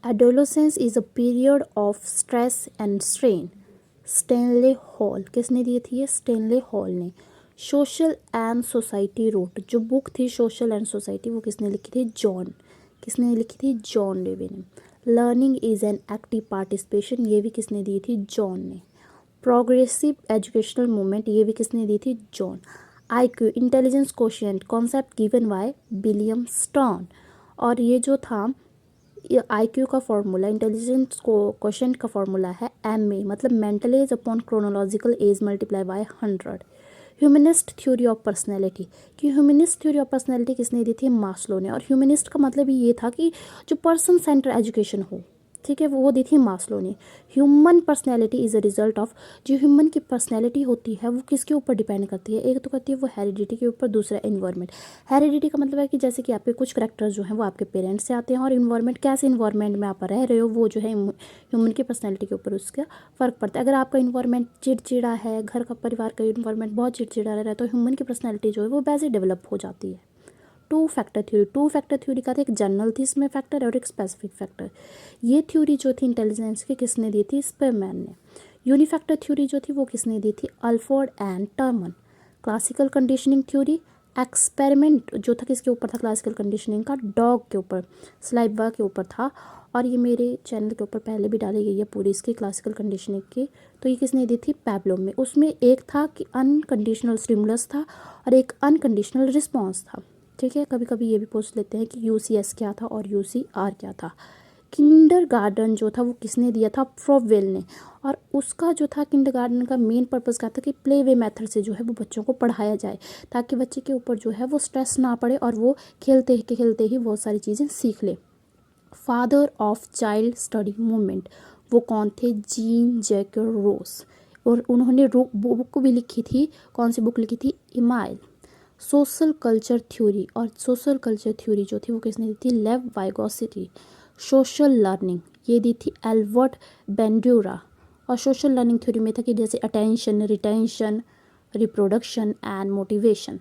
Adolescence is a period of stress and strain. Stanley hall, किसने दी थी ये? Stanley hall ने। सोशल एंड सोसाइटी रोट, जो book थी सोशल एंड सोसाइटी वो किसने लिखी थी? जॉन, किसने लिखी थी? जॉन डेवी ने। Learning is an active participation, ये भी किसने दी थी? जॉन ने। प्रोग्रेसिव एजुकेशनल मूवमेंट, ये भी किसने दी थी? John. IQ, intelligence quotient, concept given by William stern. और ये जो था आईक्यू का फॉर्मूला, इंटेलिजेंस कोशिएंट का फॉर्मूला है MA, मतलब mental as upon chronological S multiply by 100। Humanist theory of personality, कि ह्यूमनिस्ट थ्योरी ऑफ पर्सनैलिटी किसने दी थी? मास्लो ने। और ह्यूमनिस्ट का मतलब ये था कि जो पर्सन सेंटर एजुकेशन हो, ठीक है, वो दी थी मास्लो ने। Human personality is a result of, जो ह्यूमन की पर्सनैलिटी होती है वो किसके ऊपर डिपेंड करती है? एक तो करती है वो हेरिडिटी के ऊपर, दूसरा इन्वायरमेंट। हेरिडिटी का मतलब है कि जैसे कि आपके कुछ करेक्टर्स जो हैं वो आपके पेरेंट्स से आते हैं, और इन्वायरमेंट, कैसे इन्वायरमेंट में आप रह रहे हो वो जो है ह्यूमन की पर्सनैलिटी के ऊपर उसका फ़र्क पड़ता है। अगर आपका इन्वायरमेंट चिड़चिड़ा है, घर का परिवार का इन्वायरमेंट बहुत चिड़चिड़ा रहा है, तो ह्यूमन की पर्सनैलिटी जो है वो वैसे डेवलप हो जाती है। Two factor theory, two factor theory का था एक जनरल थी इसमें फैक्टर और एक स्पेसिफिक फैक्टर। ये थ्योरी जो थी इंटेलिजेंस की किसने दी थी? स्पेरमैन ने। यूनिफैक्टर थ्योरी जो थी वो किसने दी थी? Alford and Terman. Classical conditioning theory, experiment जो था किसके ऊपर था? क्लासिकल कंडीशनिंग का डॉग के ऊपर, स्लाइवा के ऊपर था। और ये मेरे चैनल के ऊपर पहले भी डाली गई है पूरी इसकी क्लासिकल कंडीशनिंग की। तो ये किसने दी थी? पैब्लो में। उसमें एक था कि अनकंडीशनल स्टिमुलस था और एक अनकंडीशनल रिस्पॉन्स था, ठीक है। कभी कभी ये भी पूछ लेते हैं कि UCS क्या था और UCR क्या था। किंडरगार्टन जो था वो किसने दिया था? फ्रोवेल ने। और उसका जो था किंडरगार्टन का मेन पर्पस क्या था? कि प्ले वे मेथड से जो है वो बच्चों को पढ़ाया जाए, ताकि बच्चे के ऊपर जो है वो स्ट्रेस ना पड़े और वो खेलते खेलते ही बहुत सारी चीज़ें सीख ले। Father of child study movement, वो कौन थे? जीन जैकर रोस। और उन्होंने बुक भी लिखी थी। कौन सी बुक लिखी थी? इमाइल। सोशल कल्चर थ्योरी, और सोशल कल्चर थ्योरी जो थी वो किसने दी थी? लेव वाइगोसिटी। सोशल लर्निंग, ये दी थी एल्बर्ट बेंड्यूरा। और सोशल लर्निंग थ्योरी में था कि जैसे attention, retention, reproduction and motivation.